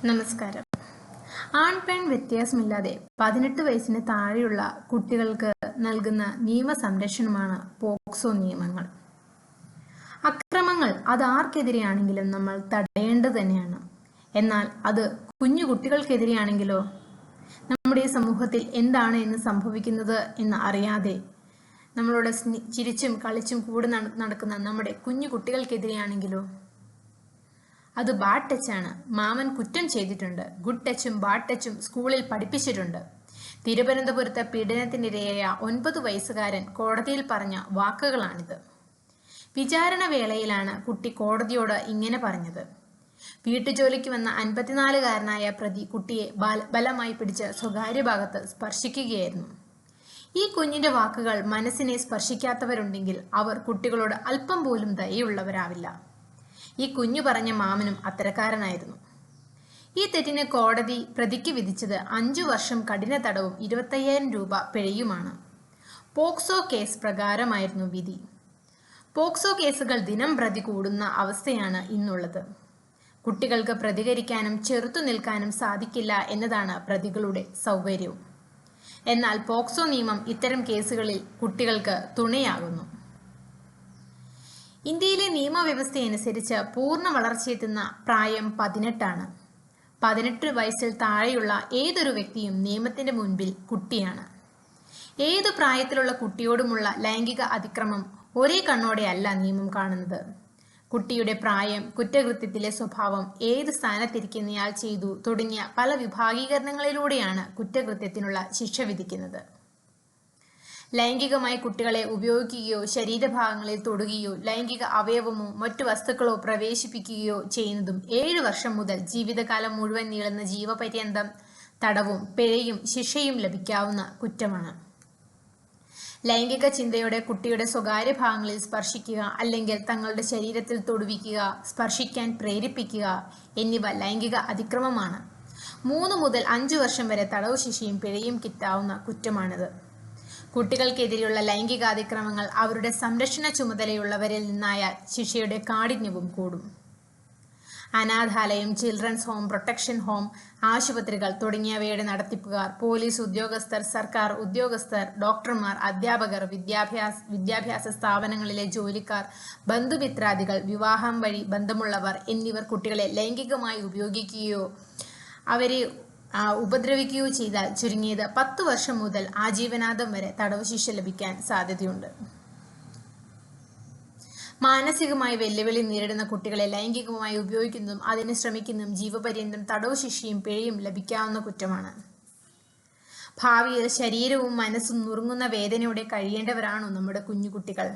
നമസ്കാരം. ആൺ പെൺ വ്യത്യാസമില്ലാതെ 18 വയസ്സിന് താഴെയുള്ള കുട്ടികൾക്ക് നൽകുന്ന നിയമസംരക്ഷണമാണ് പോക്സോ നിയമങ്ങൾ. അക്രമങ്ങൾ ആർക്കെതിരെയാണെങ്കിലും നമ്മൾ തടയേണ്ടത് തന്നെയാണ്. എന്നാൽ അത് കുഞ്ഞു കുട്ടികൾക്കെതിരെയാണെങ്കിലോ? നമ്മുടെ സമൂഹത്തിൽ എന്താണ് എന്ന് സംഭവിക്കുന്നത് എന്ന് അറിയാതെ നമ്മളോട് ചിരിച്ചും കളിച്ചും കൂടെ നടക്കുന്ന നമ്മുടെ കുഞ്ഞു കുട്ടികൾക്കെതിരെയാണെങ്കിലോ? അത് ബാഡ് ടച്ചാണ്. മാമൻ കുറ്റം ചെയ്തിട്ടുണ്ട്. ഗുഡ് ടച്ചും ബാഡ് ടച്ചും സ്കൂളിൽ പഠിപ്പിച്ചിട്ടുണ്ട്. തിരുവനന്തപുരത്ത് പീഡനത്തിനിരയായ 9 വയസ്സുകാരൻ കോടതിയിൽ പറഞ്ഞ വാക്കുകളാണിത്. വിചാരണ വേളയിലാണ് കുട്ടി കോടതിയോട് ഇങ്ങനെ പറഞ്ഞത്. വീട്ടുജോലിക്ക് വന്ന 54-കാരനായ പ്രതി കുട്ടിയെ ബലമായി പിടിച്ച് സ്വകാര്യ ഭാഗത്ത് സ്പർശിക്കുകയായിരുന്നു. ഈ കുഞ്ഞിന്റെ വാക്കുകൾ മനസ്സിനെ സ്പർശിക്കാത്തവരുണ്ടെങ്കിൽ അവർ കുട്ടികളോട് അല്പം പോലും ദയയുള്ളവരാവില്ല. ഈ കുഞ്ഞു പറഞ്ഞ മാമനും അത്തരക്കാരനായിരുന്നു. ഈ തെറ്റിന് കോടതി പ്രതിക്ക് വിധിച്ചത് 5 വർഷം കഠിന തടവും 25,000 രൂപ പിഴയുമാണ്. പോക്സോ കേസ് പ്രകാരമായിരുന്നു വിധി. പോക്സോ കേസുകൾ ദിനം പ്രതി കൂടുന്ന അവസ്ഥയാണ് ഇന്നുള്ളത്. കുട്ടികൾക്ക് പ്രതികരിക്കാനും ചെറുത്തു നിൽക്കാനും സാധിക്കില്ല എന്നതാണ് പ്രതികളുടെ സൗകര്യവും. എന്നാൽ പോക്സോ നിയമം ഇത്തരം കേസുകളിൽ കുട്ടികൾക്ക് തുണയാകുന്നു. ഇന്ത്യയിലെ നിയമവ്യവസ്ഥയനുസരിച്ച് പൂർണ്ണ വളർച്ചയെത്തുന്ന പ്രായം 18 ആണ്. 18 വയസ്സിൽ താഴെയുള്ള ഏതൊരു വ്യക്തിയും നിയമത്തിന്റെ മുൻപിൽ കുട്ടിയാണ്. ഏതു പ്രായത്തിലുള്ള കുട്ടിയോടുമുള്ള ലൈംഗിക അതിക്രമം ഒരേ കണ്ണോടെയല്ല നിയമം കാണുന്നത്. കുട്ടിയുടെ പ്രായം, കുറ്റകൃത്യത്തിലെ സ്വഭാവം, ഏത് സ്ഥാനത്തിരിക്കുന്നയാൾ ചെയ്തു തുടങ്ങിയ പല വിഭാഗീകരണങ്ങളിലൂടെയാണ് കുറ്റകൃത്യത്തിനുള്ള ശിക്ഷ വിധിക്കുന്നത്. ലൈംഗികമായി കുട്ടികളെ ഉപയോഗിക്കുകയോ ശരീരഭാഗങ്ങളിൽ തൊടുകയോ ലൈംഗിക അവയവമോ മറ്റു വസ്തുക്കളോ പ്രവേശിപ്പിക്കുകയോ ചെയ്യുന്നതും 7 വർഷം മുതൽ ജീവിതകാലം മുഴുവൻ നീളുന്ന ജീവപര്യന്തം തടവും പിഴയും ശിക്ഷയും ലഭിക്കാവുന്ന കുറ്റമാണ്. ലൈംഗിക ചിന്തയോടെ കുട്ടിയുടെ സ്വകാര്യ ഭാഗങ്ങളിൽ സ്പർശിക്കുക അല്ലെങ്കിൽ തങ്ങളുടെ ശരീരത്തിൽ തൊടുവിക്കുക, സ്പർശിക്കാൻ പ്രേരിപ്പിക്കുക എന്നിവ ലൈംഗിക അതിക്രമമാണ്. 3 മുതൽ 5 വർഷം വരെ തടവ് ശിക്ഷയും പിഴയും കിട്ടാവുന്ന കുറ്റമാണിത്. കുട്ടികൾക്കെതിരെയുള്ള ലൈംഗികാതിക്രമങ്ങൾ അവരുടെ സംരക്ഷണ ചുമതലയുള്ളവരിൽ നിന്നായാൽ ശിക്ഷയുടെ കാഠിന്യവും കൂടും. അനാഥാലയം, ചിൽഡ്രൻസ് ഹോം, പ്രൊട്ടക്ഷൻ ഹോം, ആശുപത്രികൾ തുടങ്ങിയവയുടെ നടത്തിപ്പുകാർ, പോലീസ് ഉദ്യോഗസ്ഥർ, സർക്കാർ ഉദ്യോഗസ്ഥർ, ഡോക്ടർമാർ, അധ്യാപകർ, വിദ്യാഭ്യാസ സ്ഥാപനങ്ങളിലെ ജോലിക്കാർ, ബന്ധുമിത്രാദികൾ, വിവാഹം വഴി ബന്ധമുള്ളവർ എന്നിവർ കുട്ടികളെ ലൈംഗികമായി ഉപയോഗിക്കുകയോ അവരെ ഉപദ്രവിക്കുകയോ ചെയ്താൽ ചുരുങ്ങിയത് 10 വർഷം മുതൽ ആജീവനാന്തം വരെ തടവ് ശിക്ഷ ലഭിക്കാൻ സാധ്യതയുണ്ട്. മാനസികമായി വെല്ലുവിളി നേരിടുന്ന കുട്ടികളെ ലൈംഗികമായി ഉപയോഗിക്കുന്നതും അതിന് ശ്രമിക്കുന്നതും ജീവപര്യന്തം തടവ് ശിക്ഷയും പിഴയും ലഭിക്കാവുന്ന കുറ്റമാണ്. ഭാവിയിൽ ശരീരവും മനസ്സും നുറുങ്ങുന്ന വേദനയോടെ കഴിയേണ്ടവരാണോ നമ്മുടെ കുഞ്ഞുകുട്ടികൾ?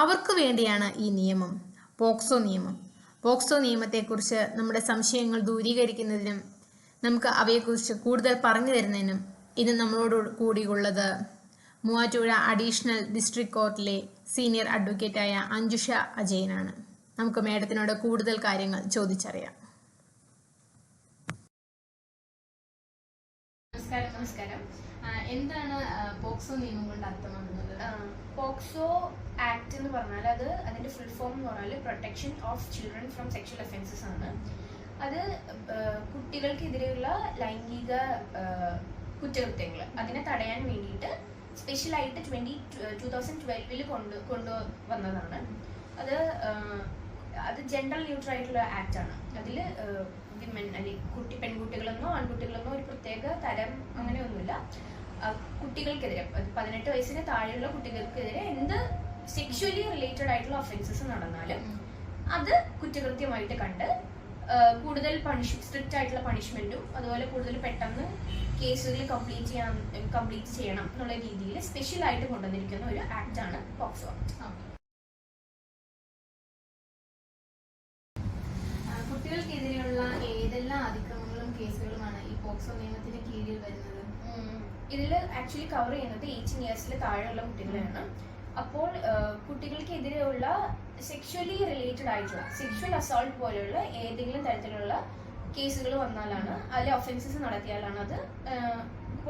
അവർക്ക് വേണ്ടിയാണ് ഈ നിയമം, പോക്സോ നിയമം. പോക്സോ നിയമത്തെക്കുറിച്ച് നമ്മുടെ സംശയങ്ങൾ ദൂരീകരിക്കുന്നതിനും നമുക്ക് അവയെക്കുറിച്ച് കൂടുതൽ പറഞ്ഞു തരുന്നതിനും ഇന്ന് നമ്മളോട് കൂടിയുള്ളത് മൂവാറ്റുപുഴ അഡീഷണൽ ഡിസ്ട്രിക്ട് കോർട്ടിലെ സീനിയർ അഡ്വക്കേറ്റായ അഞ്ജുഷ അജയനാണ്. നമുക്ക് മേഡത്തിനോട് കൂടുതൽ കാര്യങ്ങൾ ചോദിച്ചറിയാം. നമസ്കാരം. എന്താണ് പോക്സോ നിയമം കൊണ്ട് അർത്ഥമാക്കുന്നത്? പോക്സോ ആക്ട് എന്ന് പറഞ്ഞാൽ അതിന്റെ ഫുൾ ഫോം എന്ന് പറഞ്ഞാൽ protection of children from sexual offences ആണ്. അത് കുട്ടികൾക്കെതിരെയുള്ള ലൈംഗിക കുറ്റകൃത്യങ്ങൾ അതിനെ തടയാൻ വേണ്ടിയിട്ട് സ്പെഷ്യലായിട്ട് 2012 കൊണ്ടുവന്നതാണ്. അത് ജെൻഡർ ന്യൂട്രൽ ആയിട്ടുള്ള ആക്ട് ആണ്. അതിൽ വിമൻ അല്ലെങ്കിൽ പെൺകുട്ടികളെന്നോ ആൺകുട്ടികളെന്നോ ഒരു പ്രത്യേക തരം അങ്ങനെയൊന്നുമില്ല. കുട്ടികൾക്കെതിരെ 18 വയസ്സിന് താഴെയുള്ള കുട്ടികൾക്കെതിരെ എന്ത് സെക്ഷുവലി റിലേറ്റഡ് ആയിട്ടുള്ള ഒഫൻസസ് നടന്നാലും അത് കുറ്റകൃത്യമായിട്ട് കണ്ട് കൂടുതൽ സ്ട്രിക്റ്റ് ആയിട്ടുള്ള പണിഷ്മെന്റും അതുപോലെ കൂടുതൽ പെട്ടെന്ന് കേസുകൾ കംപ്ലീറ്റ് ചെയ്യണം എന്നുള്ള രീതിയിൽ സ്പെഷ്യൽ ആയിട്ട് കൊണ്ടുവന്നിരിക്കുന്ന ഒരു ആക്ട് ആണ് പോക്സോ ആക്ട്. കുട്ടികൾക്കെതിരെയുള്ള ഏതെല്ലാം അതിക്രമങ്ങളും കേസുകളുമാണ് ഈ പോക്സോ നിയമത്തിന്റെ കീഴിൽ വരുന്നത്? ഇതിൽ ആക്ച്വലി കവർ ചെയ്യുന്നത് 18 ഇയേഴ്സിൽ താഴെയുള്ള കുട്ടികളെയാണ്. അപ്പോൾ കുട്ടികൾക്കെതിരെയുള്ള സെക്ഷുവലി റിലേറ്റഡ് ആയിട്ടുള്ള സെക്ഷുവൽ അസോൾട്ട് പോലെയുള്ള ഏതെങ്കിലും തരത്തിലുള്ള കേസുകൾ വന്നാലാണ്, അതിലെ ഒഫൻസസ് നടത്തിയാലാണ് അത്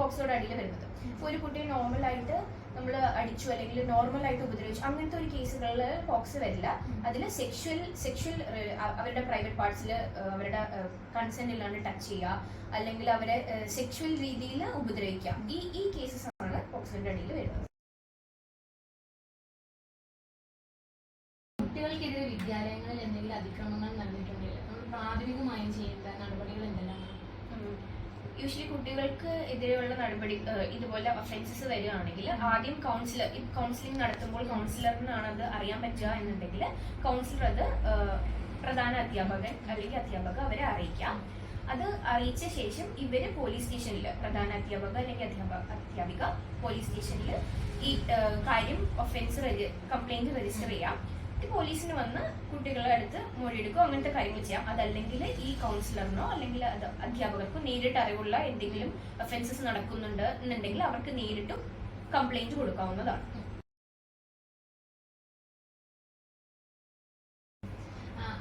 പോക്സോയുടെ അടിയിൽ വരുന്നത്. ഇപ്പോൾ ഒരു കുട്ടിയെ നോർമലായിട്ട് നമ്മൾ അടിച്ചു അല്ലെങ്കിൽ നോർമലായിട്ട് ഉപദ്രവിച്ചു അങ്ങനത്തെ ഒരു കേസുകളിൽ പോക്സ് വരില്ല. അതിൽ സെക്ഷൽ അവരുടെ പ്രൈവറ്റ് പാർട്സിൽ അവരുടെ കൺസെന്റ് ഇല്ലാണ്ട് ടച്ച് ചെയ്യുക അല്ലെങ്കിൽ അവരെ സെക്ഷൽ രീതിയിൽ ഉപദ്രവിക്കുക, ഈ കേസസ് ആണ് പോക്സോയുടെ അടിയിൽ വരുന്നത്. കുട്ടികൾക്കെതിരെ വിദ്യാലയങ്ങളിൽ എന്തെങ്കിലും അതിക്രമങ്ങൾ നടന്നിട്ടുണ്ടെങ്കിൽ നമ്മൾ പ്രാഥമികമായും ചെയ്യേണ്ട നടപടികൾ എന്തെല്ലാമാണ്? യൂഷ്വലി കുട്ടികൾക്ക് എതിരെയുള്ള നടപടി ഇതുപോലെ ഒഫൻസസ് വരികയാണെങ്കിൽ ആദ്യം കൗൺസിലിംഗ് നടത്തുമ്പോൾ കൗൺസിലറിനാണ് അത് അറിയാൻ പറ്റുക എന്നുണ്ടെങ്കിൽ കൗൺസിലർ അത് പ്രധാന അധ്യാപകൻ അല്ലെങ്കിൽ അധ്യാപക അവരെ അറിയിക്കാം. അത് അറിയിച്ച ശേഷം ഇവര് പോലീസ് സ്റ്റേഷനിൽ പ്രധാന അധ്യാപക അല്ലെങ്കിൽ അധ്യാപിക പോലീസ് സ്റ്റേഷനിൽ ഈ കാര്യം കംപ്ലൈന്റ് രജിസ്റ്റർ ചെയ്യാം. പോലീസിന് വന്ന് കുട്ടികളെ അടുത്ത് മൊഴിയെടുക്കുക അങ്ങനത്തെ കാര്യങ്ങൾ ചെയ്യാം. അതല്ലെങ്കിൽ ഈ കൗൺസിലറിനോ അല്ലെങ്കിൽ അധ്യാപകർക്കോ നേരിട്ട് അറിവുള്ള എന്തെങ്കിലും ഒഫൻസസ് നടക്കുന്നുണ്ട് എന്നുണ്ടെങ്കിൽ അവർക്ക് നേരിട്ടും കംപ്ലൈന്റ് കൊടുക്കാവുന്നതാണ്.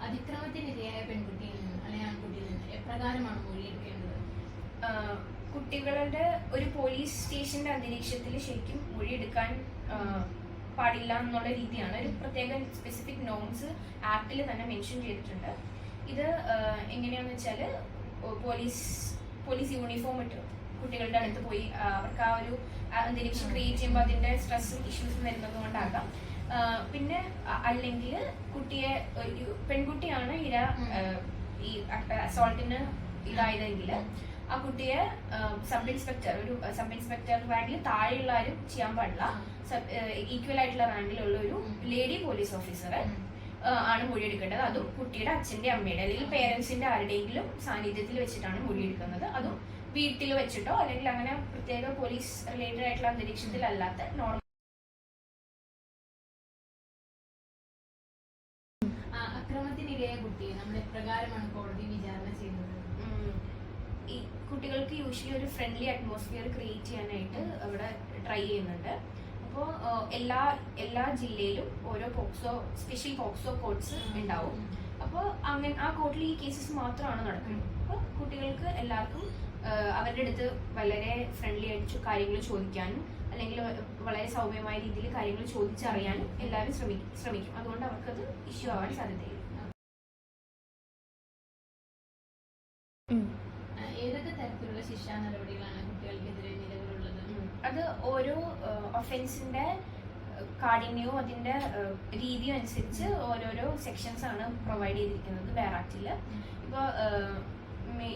അതിക്രമത്തിനിരയായ പെൺകുട്ടിയിൽ നിന്ന് അല്ലെങ്കിൽ ആൺകുട്ടിയിൽ നിന്ന് എപ്രകാരമാണ് മൊഴിയെടുക്കേണ്ടത്? കുട്ടികളുടെ ഒരു പോലീസ് സ്റ്റേഷന്റെ അന്തരീക്ഷത്തിൽ ശരിക്കും മൊഴിയെടുക്കാൻ പാടില്ല എന്നുള്ള രീതിയാണ് ഒരു പ്രത്യേക സ്പെസിഫിക് നോംസ് ആക്ടിൽ തന്നെ മെൻഷൻ ചെയ്തിട്ടുണ്ട്. ഇത് എങ്ങനെയാണെന്ന് വെച്ചാൽ പോലീസ് യൂണിഫോം ഇട്ട് കുട്ടികളുടെ അടുത്ത് പോയി അവർക്ക് ആ ഒരു അന്തരീക്ഷം ക്രിയേറ്റ് ചെയ്യുമ്പോൾ അതിന്റെ സ്ട്രെസ്സും ഇഷ്യൂസും വരുന്നത് കൊണ്ടാകാം. പിന്നെ അല്ലെങ്കിൽ പെൺകുട്ടിയാണ് ഈ അസോൾട്ടിന് ഇതായതെങ്കിൽ ആ കുട്ടിയെ സബ് ഇൻസ്പെക്ടർ റാങ്കിൽ താഴെയുള്ള ആരും ചെയ്യാൻ പാടില്ല. ഈക്വൽ ആയിട്ടുള്ള റാങ്കിലുള്ള ഒരു ലേഡി പോലീസ് ഓഫീസർ ആണ് മൊഴിയെടുക്കേണ്ടത്. അതും കുട്ടിയുടെ അച്ഛന്റെ അമ്മയുടെ അല്ലെങ്കിൽ പേരൻസിന്റെ ആരുടെയെങ്കിലും സാന്നിധ്യത്തിൽ വെച്ചിട്ടാണ് മൊഴിയെടുക്കുന്നത്. അതും വീട്ടിൽ വെച്ചിട്ടോ അല്ലെങ്കിൽ അങ്ങനെ പ്രത്യേക പോലീസ് റിലേറ്റഡ് ആയിട്ടുള്ള അന്തരീക്ഷത്തിലല്ലാത്ത നോർമൽ. അക്രമത്തിനിരയായ കുട്ടിയെ നമ്മൾ എപ്രകാരമാണ് കോടതി വിചാരണ ചെയ്യുന്നത്? ഈ കുട്ടികൾക്ക് യൂഷ്വലി ഒരു ഫ്രണ്ട്ലി അറ്റ്മോസ്ഫിയർ ക്രിയേറ്റ് ചെയ്യാനായിട്ട് അവിടെ ട്രൈ ചെയ്യുന്നുണ്ട്. അപ്പോൾ എല്ലാ ജില്ലയിലും ഓരോ സ്പെഷ്യൽ പോക്സോ കോർട്സ് ഉണ്ടാവും. അപ്പോൾ അങ്ങനെ ആ കോർട്ടിൽ ഈ കേസസ് മാത്രമാണ് നടക്കുന്നത്. അപ്പോൾ കുട്ടികൾക്ക് എല്ലാവർക്കും അവരുടെ അടുത്ത് വളരെ ഫ്രണ്ട്ലി ആയിട്ട് കാര്യങ്ങൾ ചോദിക്കാനും അല്ലെങ്കിൽ വളരെ സൗമ്യമായ രീതിയിൽ കാര്യങ്ങൾ ചോദിച്ചറിയാനും എല്ലാവരും ശ്രമിക്കും. അതുകൊണ്ട് അവർക്കത് ഇഷ്യൂ ആവാൻ സാധ്യതയില്ല. ഏതൊക്കെ തരത്തിലുള്ള ശിക്ഷാ നടപടികളാണ് കുട്ടികൾക്കെതിരെ നിലവിലുള്ളത്? അത് ഓരോ ഒഫൻസിന്റെ കാഠിന്യവും അതിന്റെ രീതിയും അനുസരിച്ച് ഓരോരോ സെക്ഷൻസ് ആണ് പ്രൊവൈഡ് ചെയ്തിരിക്കുന്നത് വേറെ ആക്ടില്. ഇപ്പോൾ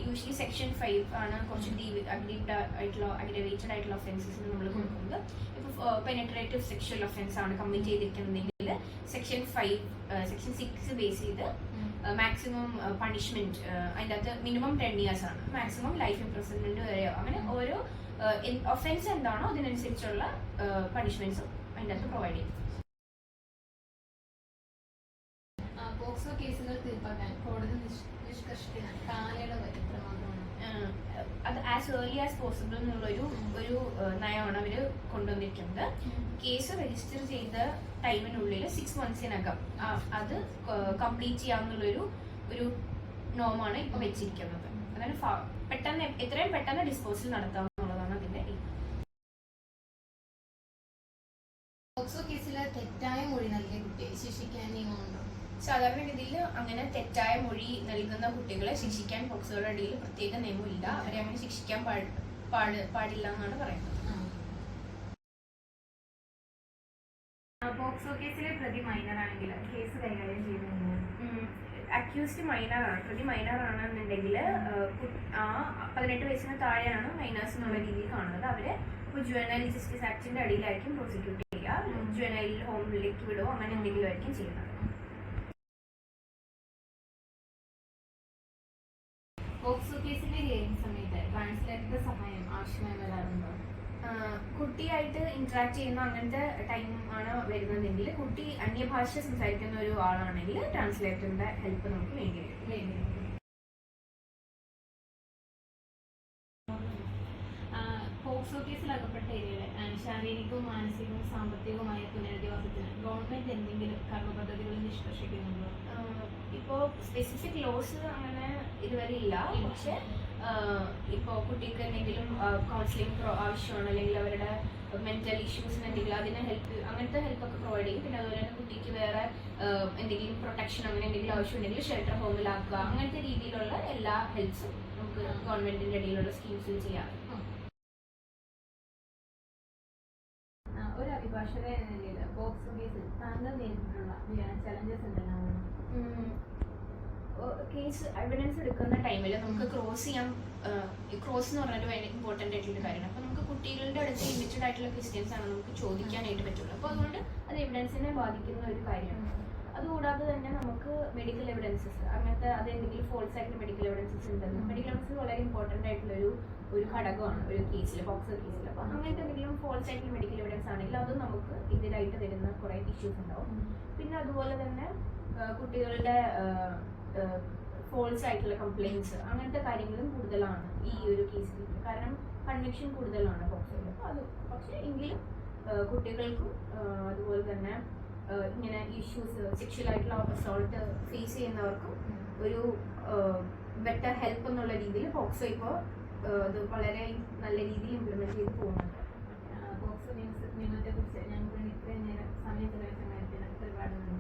യൂഷ്വലി സെക്ഷൻ 5 ആണ് കുറച്ച് അഗ്രവേറ്റഡ് ആയിട്ടുള്ള ഒഫൻസസിന് നമ്മൾ കൊടുക്കുന്നത്. ഇപ്പോൾ പെനിട്രേറ്റീവ് സെക്ഷൽ ഒഫൻസ് ആണ് കമ്മിറ്റ് ചെയ്തിരിക്കുന്നതെങ്കിൽ സെക്ഷൻ 6 ബേസ് ചെയ്ത് മാക്സിമം പണിഷ്മെന്റ് അതിൻ്റെ അകത്ത് മിനിമം 10 years ആണ്, മാക്സിമം ലൈഫ് ഇംപ്രിസൺമെന്റ് വരെയോ അങ്ങനെ ഓരോ ഒഫൻസ് എന്താണോ അതിനനുസരിച്ചുള്ള പണിഷ്മെന്റ്സും അതിൻ്റെ അകത്ത് പ്രൊവൈഡ് ചെയ്യും. പോക്സോ കേസുകൾ തീർപ്പാക്കാൻ കോടതി നിഷ്കർഷിക്കുന്ന കാലയളവ് എത്രമാത്രമാണ്? അത് ആസ് ഏർലി ആസ് പോസിബിൾ എന്നുള്ളൊരു നയമാണ് അവർ കൊണ്ടുവന്നിരിക്കുന്നത്. കേസ് രജിസ്റ്റർ ചെയ്ത ടൈമിനുള്ളിൽ 6 monthsനകം അത് കംപ്ലീറ്റ് ചെയ്യാമെന്നുള്ളൊരു നോമാണ് ഇപ്പൊ വെച്ചിരിക്കുന്നത്. അതായത് എത്രയും പെട്ടെന്ന് ഡിസ്പോസൽ നടത്താം എന്നുള്ളതാണ് അതിന്റെ. പോക്സോ കേസിൽ തെറ്റായ മൊഴി നൽകിയ കുട്ടിയെ ശിക്ഷിക്കാൻ നിയമമുണ്ടോ? സാധാരണഗതിയിൽ അങ്ങനെ തെറ്റായ മൊഴി നൽകുന്ന കുട്ടികളെ ശിക്ഷിക്കാൻ പോക്സോയുടെ അടിയിൽ പ്രത്യേക നിയമമില്ല. അവരെ അങ്ങനെ ശിക്ഷിക്കാൻ പാടില്ല എന്നാണ് പറയുന്നത്. പോക്സോ കേസിലെ പ്രതി മൈനർ ആണെങ്കിൽ കേസ് കൈകാര്യം ചെയ്യുന്നത് അക്യൂസ്ഡ് മൈനറാണ്, പ്രതി മൈനറാണെന്നുണ്ടെങ്കിൽ 18 വയസ്സിന് താഴെയാണ് മൈനേഴ്സ് എന്നുള്ള രീതിയിൽ കാണുന്നത്. അവരെ ഇപ്പോൾ ജുവനൈൽ ജസ്റ്റിസ് ആക്ടിന്റെ അടിയിലായിരിക്കും പ്രോസിക്യൂട്ട് ചെയ്യുക. ജുവനൈൽ ഹോമിലേക്ക് വിടുവോ അങ്ങനെ എന്തെങ്കിലും ആയിരിക്കും ചെയ്യുന്നത്. പോക്സോ കേസിന്റെ ഹിയറിംഗ് സമയത്ത് ട്രാൻസ്ലേറ്ററുടെ സഹായം ആവശ്യമായി വരാറുണ്ടോ? കുട്ടിയായിട്ട് ഇന്ററാക്ട് ചെയ്യുന്ന അങ്ങനത്തെ ടൈം ആണ് വരുന്നതെങ്കിൽ, കുട്ടി അന്യഭാഷ സംസാരിക്കുന്ന ഒരു ആളാണെങ്കിൽ ട്രാൻസ്ലേറ്ററിന്റെ ഹെൽപ്പ് നമുക്ക് വേണ്ടി വരും. പോക്സോ കേസിൽ അകപ്പെട്ട ഏരിയയുടെ ശാരീരികവും മാനസികവും സാമ്പത്തികവുമായ പുനരധിവാസത്തിന് ഗവൺമെന്റ് എന്തെങ്കിലും കർമ്മ പദ്ധതികൾ നിഷ്കർഷിക്കുന്നുണ്ടോ? ഇപ്പോൾ സ്പെസിഫിക് ലോസ് അങ്ങനെ ഇതുവരെ ഇല്ല. പക്ഷെ ഇപ്പോൾ കുട്ടിക്ക് എന്തെങ്കിലും കൗൺസിലിംഗ് ആവശ്യമാണ്, അല്ലെങ്കിൽ അവരുടെ മെന്റൽ ഇഷ്യൂസിന് എന്തെങ്കിലും അതിന് ഹെൽപ്പ്, അങ്ങനത്തെ ഹെൽപ്പൊക്കെ പ്രൊവൈഡ് ചെയ്യും. പിന്നെ അതുപോലെ തന്നെ കുട്ടിക്ക് വേറെ എന്തെങ്കിലും പ്രൊട്ടക്ഷൻ അങ്ങനെ എന്തെങ്കിലും ആവശ്യമുണ്ടെങ്കിൽ ഷെൽട്ടർ ഹോമിലാക്കുക, അങ്ങനത്തെ രീതിയിലുള്ള എല്ലാ ഹെൽപ്സും നമുക്ക് ഗവൺമെന്റിന്റെ ഇടയിലുള്ള സ്കീംസിൽ ചെയ്യാം. ഒരു അഭിഭാഷക എന്ന നിലയിൽ പോക്സോ കേസിൽ താങ്കൾ നേരിട്ടിട്ടുള്ള ചലഞ്ചസ് എന്തെല്ലാം? കേസ് എവിഡൻസ് എടുക്കുന്ന ടൈമിൽ നമുക്ക് ക്രോസ് എന്ന് പറഞ്ഞൊരു ഭയങ്കര ഇമ്പോർട്ടൻ്റ് ആയിട്ടുള്ള കാര്യമാണ്. അപ്പോൾ നമുക്ക് കുട്ടികളുടെ അടുത്ത് ലിമിറ്റഡ് ആയിട്ടുള്ള ക്വസ്റ്റ്യൻസ് ആണ് നമുക്ക് ചോദിക്കാനായിട്ട് പറ്റുള്ളൂ. അപ്പോൾ അതുകൊണ്ട് അത് എവിഡൻസിനെ ബാധിക്കുന്ന ഒരു കാര്യമാണ്. അതുകൂടാതെ തന്നെ നമുക്ക് മെഡിക്കൽ എവിഡൻസസ് അങ്ങനത്തെ അതെന്തെങ്കിലും ഫോൾസ് ആയിട്ടുള്ള മെഡിക്കൽ എവിഡൻസസ് ഉണ്ടെന്ന്, മെഡിക്കൽ എവിഡൻസസ് വളരെ ഇമ്പോർട്ടൻ്റ് ആയിട്ടുള്ള ഒരു ഘടകമാണ് ഒരു കേസിൽ, പോക്സോ കേസിൽ. അപ്പോൾ അങ്ങനത്തെ എന്തെങ്കിലും ഫോൾസ് ആയിട്ടുള്ള മെഡിക്കൽ എവിഡൻസ് ആണെങ്കിൽ അത് നമുക്ക് എതിരായിട്ട് വരുന്ന കുറേ ഇഷ്യൂസ് ഉണ്ടാവും. പിന്നെ അതുപോലെ തന്നെ കുട്ടികളുടെ ഫോൾസ് ആയിട്ടുള്ള കംപ്ലയിൻസ് അങ്ങനത്തെ കാര്യങ്ങളും കൂടുതലാണ് ഈ ഒരു കേസിൽ. കാരണം കൺവിക്ഷൻ കൂടുതലാണ് പോക്സോയിൽ. അപ്പോൾ അത് പക്ഷേ എങ്കിലും കുട്ടികൾക്കും അതുപോലെ തന്നെ ഇങ്ങനെ ഇഷ്യൂസ് സെക്ഷൽ ആയിട്ടുള്ള അസോൾട്ട് ഫേസ് ചെയ്യുന്നവർക്കും ഒരു ബെറ്റർ ഹെൽപ്പ് എന്നുള്ള രീതിയിൽ പോക്സോ ഇപ്പോൾ അത് വളരെ നല്ല രീതിയിൽ ഇംപ്ലിമെന്റ് ചെയ്ത് പോകുന്നുണ്ട്. പോക്സോ നിയമത്തെ കുറിച്ച് ഞങ്ങൾക്ക് ഇത്രയും നേരം സമയം ചെലവഴിച്ച കാര്യത്തിന് ഒരുപാട് നന്ദി.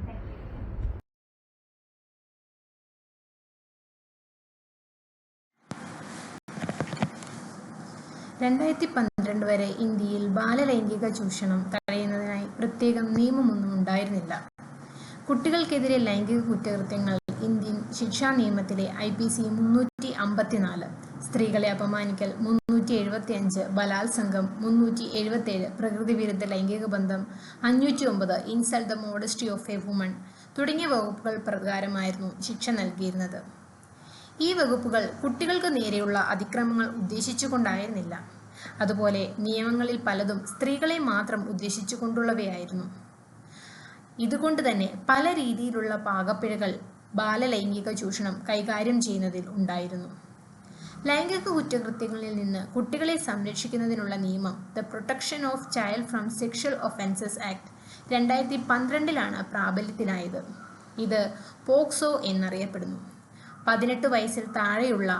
2012 വരെ ഇന്ത്യയിൽ ബാലലൈംഗിക ചൂഷണം തടയുന്നതിനായി പ്രത്യേകം നിയമമൊന്നും ഉണ്ടായിരുന്നില്ല. കുട്ടികൾക്കെതിരെ ലൈംഗിക കുറ്റകൃത്യങ്ങൾ ഇന്ത്യൻ ശിക്ഷാ നിയമത്തിലെ IPC 354, സ്ത്രീകളെ അപമാനിക്കൽ 375, ബലാത്സംഗം 377, പ്രകൃതി വിരുദ്ധ ലൈംഗിക ബന്ധം 509, insult the modesty of A woman തുടങ്ങിയ വകുപ്പുകൾ പ്രകാരമായിരുന്നു ശിക്ഷ നൽകിയിരുന്നത്. ഈ വകുപ്പുകൾ കുട്ടികൾക്ക് നേരെയുള്ള അതിക്രമങ്ങൾ ഉദ്ദേശിച്ചുകൊണ്ടായിരുന്നില്ല. അതുപോലെ നിയമങ്ങളിൽ പലതും സ്ത്രീകളെ മാത്രം ഉദ്ദേശിച്ചുകൊണ്ടുള്ളവയായിരുന്നു. ഇതുകൊണ്ട് തന്നെ പല രീതിയിലുള്ള പാകപ്പിഴകൾ ബാലലൈംഗിക ചൂഷണം കൈകാര്യം ചെയ്യുന്നതിൽ ഉണ്ടായിരുന്നു. ലൈംഗിക കുറ്റകൃത്യങ്ങളിൽ നിന്ന് കുട്ടികളെ സംരക്ഷിക്കുന്നതിനുള്ള നിയമം the protection of child from sexual offences act 2012 പ്രാബല്യത്തിലായത്. ഇത് പോക്സോ എന്നറിയപ്പെടുന്നു. 18 വയസ്സിൽ താഴെയുള്ള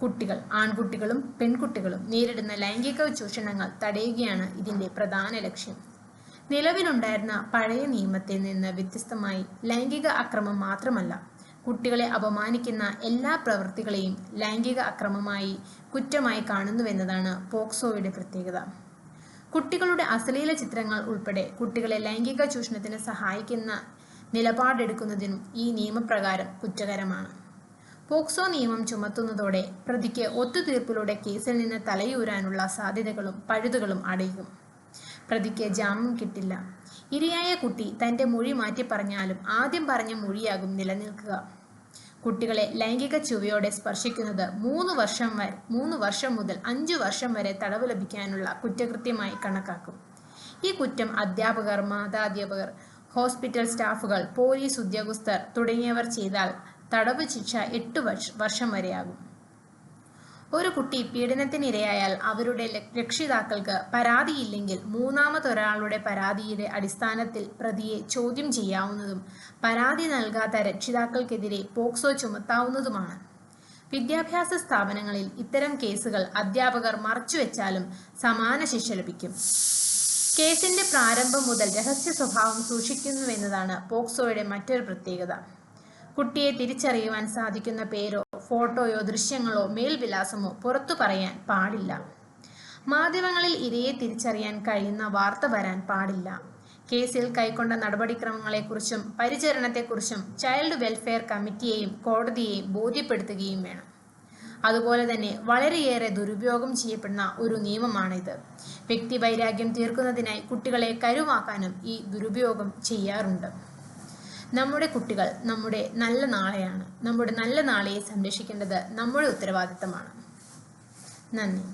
കുട്ടികൾ, ആൺകുട്ടികളും പെൺകുട്ടികളും നേരിടുന്ന ലൈംഗിക ചൂഷണങ്ങൾ തടയുകയാണ് ഇതിൻ്റെ പ്രധാന ലക്ഷ്യം. നിലവിലുണ്ടായിരുന്ന പഴയ നിയമത്തിൽ നിന്ന് വ്യത്യസ്തമായി ലൈംഗിക അക്രമം മാത്രമല്ല, കുട്ടികളെ അപമാനിക്കുന്ന എല്ലാ പ്രവൃത്തികളെയും ലൈംഗിക അക്രമമായി കുറ്റമായി കാണുന്നുവെന്നതാണ് പോക്സോയുടെ പ്രത്യേകത. കുട്ടികളുടെ അശ്ലീല ചിത്രങ്ങൾ ഉൾപ്പെടെ കുട്ടികളെ ലൈംഗിക ചൂഷണത്തിന് സഹായിക്കുന്ന നിലപാടെടുക്കുന്നതിനും ഈ നിയമപ്രകാരം കുറ്റകരമാണ്. പോക്സോ നിയമം ചുമത്തുന്നതോടെ പ്രതിക്ക് ഒത്തുതീർപ്പിലൂടെ കേസിൽ നിന്ന് തലയൂരാനുള്ള സാധ്യതകളും പഴുതുകളും അടയും. പ്രതിക്ക് ജാമ്യം കിട്ടില്ല. ഇരയായ കുട്ടി തൻ്റെ മൊഴി മാറ്റി പറഞ്ഞാലും ആദ്യം പറഞ്ഞ മൊഴിയാകും നിലനിൽക്കുക. കുട്ടികളെ ലൈംഗിക ചുവയോടെ സ്പർശിക്കുന്നത് 3 വർഷം മുതൽ 5 വർഷം വരെ തടവ് ലഭിക്കാനുള്ള കുറ്റകൃത്യമായി കണക്കാക്കും. ഈ കുറ്റം അധ്യാപകർ, മാതാധ്യാപകർ, ഹോസ്പിറ്റൽ സ്റ്റാഫുകൾ, പോലീസ് ഉദ്യോഗസ്ഥർ തുടങ്ങിയവർ ചെയ്താൽ തടവ് ശിക്ഷ 8 വർഷം വരെയാകും. ഒരു കുട്ടി പീഡനത്തിനിരയായാൽ അവരുടെ രക്ഷിതാക്കൾക്ക് പരാതിയില്ലെങ്കിൽ മൂന്നാമതൊരാളുടെ പരാതിയുടെ അടിസ്ഥാനത്തിൽ പ്രതിയെ ചോദ്യം ചെയ്യാവുന്നതും പരാതി നൽകാത്ത രക്ഷിതാക്കൾക്കെതിരെ പോക്സോ ചുമത്താവുന്നതുമാണ്. വിദ്യാഭ്യാസ സ്ഥാപനങ്ങളിൽ ഇത്തരം കേസുകൾ അധ്യാപകർ മറച്ചുവെച്ചാലും സമാന ശിക്ഷ ലഭിക്കും. കേസിന്റെ പ്രാരംഭം മുതൽ രഹസ്യ സ്വഭാവം സൂക്ഷിക്കുന്നുവെന്നതാണ് പോക്സോയുടെ മറ്റൊരു പ്രത്യേകത. കുട്ടിയെ തിരിച്ചറിയുവാൻ സാധിക്കുന്ന പേരോ ഫോട്ടോയോ ദൃശ്യങ്ങളോ മേൽവിലാസമോ പുറത്തു പറയാൻ പാടില്ല. മാധ്യമങ്ങളിൽ ഇരയെ തിരിച്ചറിയാൻ കഴിയുന്ന വാർത്ത വരാൻ പാടില്ല. കേസിൽ കൈക്കൊണ്ട നടപടിക്രമങ്ങളെക്കുറിച്ചും പരിചരണത്തെക്കുറിച്ചും ചൈൽഡ് വെൽഫെയർ കമ്മിറ്റിയെയും കോടതിയെയും ബോധ്യപ്പെടുത്തുകയും വേണം. അതുപോലെ തന്നെ വളരെയേറെ ദുരുപയോഗം ചെയ്യപ്പെടുന്ന ഒരു നിയമമാണിത്. വ്യക്തിവൈരാഗ്യം തീർക്കുന്നതിനായി കുട്ടികളെ കരുവാക്കാനും ഈ ദുരുപയോഗം ചെയ്യാറുണ്ട്. നമ്മുടെ കുട്ടികൾ നമ്മുടെ നല്ല നാളെയാണ്. നമ്മുടെ നല്ല നാളെയെ സംരക്ഷിക്കേണ്ടത് നമ്മുടെ ഉത്തരവാദിത്തമാണ്. നന്ദി.